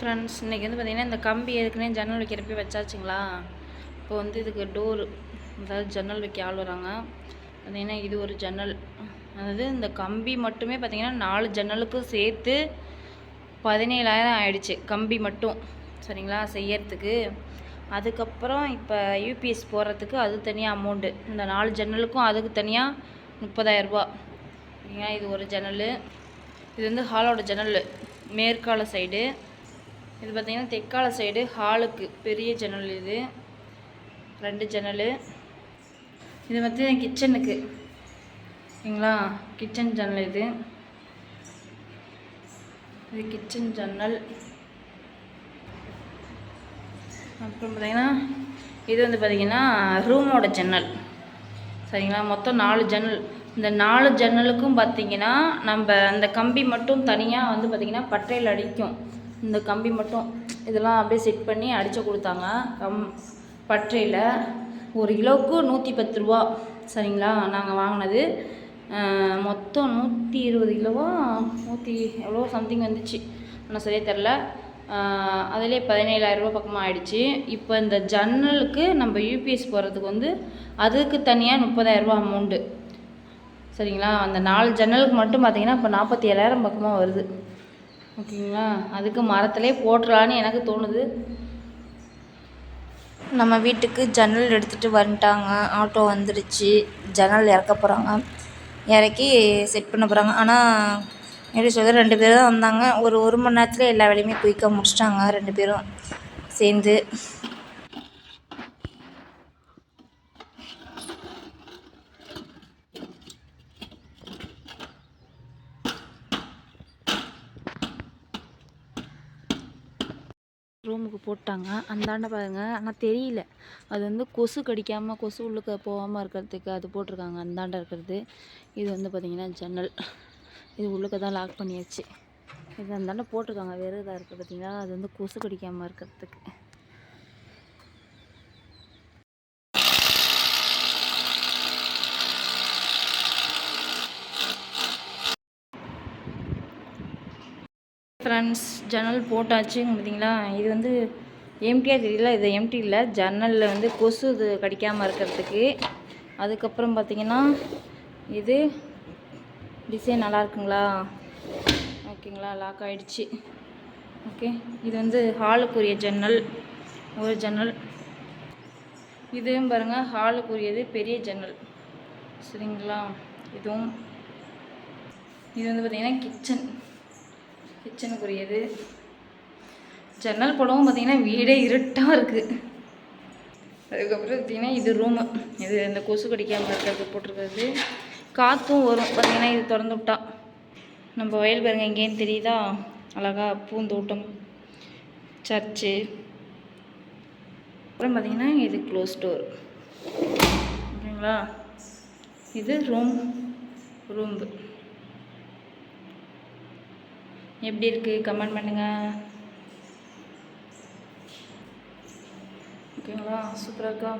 Friends, இன்றைக்கி வந்து பார்த்திங்கன்னா இந்த கம்பி ஏற்கனவே ஜன்னல் வைக்கிறப்ப வச்சாச்சுங்களா. இப்போ வந்து இதுக்கு டோரு, அதாவது ஜன்னல் வைக்க ஆள் வராங்க. பார்த்திங்கன்னா இது ஒரு ஜன்னல், அதாவது இந்த கம்பி மட்டுமே பார்த்திங்கன்னா 4 ஜன்னலுக்கும் சேர்த்து 17,000 ஆயிடுச்சு கம்பி மட்டும், சரிங்களா, செய்யறதுக்கு. அதுக்கப்புறம் இப்போ யூபிஎஸ் போடுறதுக்கு அது தனியாக அமௌண்ட்டு, இந்த 4 ஜன்னலுக்கும் அதுக்கு தனியாக 30,000 ரூபா. சரிங்களா, இது ஒரு ஜன்னல். இது வந்து ஹாலோட ஜன்னல், மேற்கால சைடு. இது பார்த்திங்கன்னா தெற்கால சைடு ஹாலுக்கு பெரிய ஜன்னல். இது 2 ஜன்னல். இது வந்து கிச்சனுக்கு, ஓகேங்களா, கிச்சன் ஜன்னல். இது கிச்சன் ஜன்னல். அப்புறம் பார்த்திங்கன்னா இது வந்து பார்த்திங்கன்னா ரூமோட ஜன்னல், சரிங்களா. மொத்தம் 4 ஜன்னல். இந்த 4 ஜன்னலுக்கும் பார்த்திங்கன்னா நம்ம அந்த கம்பி மட்டும் தனியாக வந்து பார்த்திங்கன்னா பட்டையில் அடிக்கும். இந்த கம்பி மட்டும் இதெல்லாம் அப்படியே செட் பண்ணி அடித்து கொடுத்தாங்க. பட்டையில் 1 கிலோவுக்கு 110 ரூபா, சரிங்களா. நாங்கள் வாங்கினது மொத்தம் 120 கிலோவா 100 எவ்வளோ சம்திங் வந்துச்சு, ஆனால் சரியாக தெரில. அதிலே 17,000 ரூபா பக்கமாக ஆயிடுச்சு. இப்போ இந்த ஜன்னலுக்கு நம்ம யூபிஎஸ் போடுறதுக்கு வந்து அதுக்கு தனியாக 30,000 ரூபா அமௌண்ட்டு, சரிங்களா. அந்த 4 ஜன்னலுக்கு மட்டும் பார்த்திங்கன்னா இப்போ 47,000 பக்கமாக வருது, ஓகேங்களா. அதுக்கு மரத்திலே போட்டுடலான்னு எனக்கு தோணுது. நம்ம வீட்டுக்கு ஜன்னல் எடுத்துகிட்டு வந்துட்டாங்க, ஆட்டோ வந்துடுச்சு. ஜன்னல் இறக்க போகிறாங்க, இறக்கி செட் பண்ண போகிறாங்க. ஆனால் எப்படி சொல்கிறது, 2 பேர் தான் வந்தாங்க. ஒரு மணி நேரத்தில் எல்லா வேலையுமே குயிக்காக முடிச்சிட்டாங்க 2 பேரும் சேர்ந்து. ரூமுக்கு போட்டாங்க. அந்தாண்ட பாருங்கள், ஆனால் தெரியல, அது வந்து கொசு கடிக்காமல் கொசு உள்ளுக்க போகாமல் இருக்கிறதுக்கு அது போட்டிருக்காங்க, அந்தாண்ட இருக்கிறது. இது வந்து பார்த்திங்கன்னா ஜன்னல், இது உள்ளுக்க தான் லாக் பண்ணியாச்சு. இது அந்தாண்ட போட்டிருக்காங்க, வேறு இதாக இருக்குது பார்த்திங்களா, அது வந்து கொசு கடிக்காமல் இருக்கிறதுக்கு. ஃப்ரெண்ட்ஸ், ஜன்னல் போட்டாச்சு பார்த்தீங்களா. இது வந்து எம்டியாக தெரியல, இது எம்டி இல்லை, ஜன்னலில் வந்து கொசு இது கடிக்காமல் இருக்கிறதுக்கு. அதுக்கப்புறம் பார்த்திங்கன்னா இது டிசைன் நல்லா இருக்குங்களா, ஓகேங்களா, லாக் ஆகிடுச்சு. ஓகே, இது வந்து ஹாலுக்குரிய ஜன்னல், ஒரு ஜன்னல். இதுவும் பாருங்கள் ஹாலுக்குரியது பெரிய ஜன்னல், சரிங்களா. இதுவும் இது வந்து பார்த்திங்கன்னா கிச்சனுக்குரியது. ஜன்னல் போடவும் பார்த்திங்கன்னா வீடே இருட்டாக இருக்குது. அதுக்கப்புறம் பார்த்திங்கன்னா இது ரூமு, இது இந்த கொசு கடிக்காமல் இருக்கிறது போட்டிருக்கிறது. காற்றும் வரும் பார்த்திங்கன்னா இது திறந்து விட்டா. நம்ம வயல் பாருங்கள், எங்கேன்னு தெரியுதா, அழகா பூந்தோட்டம், சர்ச்சு. அப்புறம் பார்த்திங்கன்னா இது க்ளோஸ் டோர், ஓகேங்களா. இது ரூம்பு எப்படி இருக்குது கமெண்ட் பண்ணுங்கள், ஓகேங்களா. சூப்பராக இருக்கா.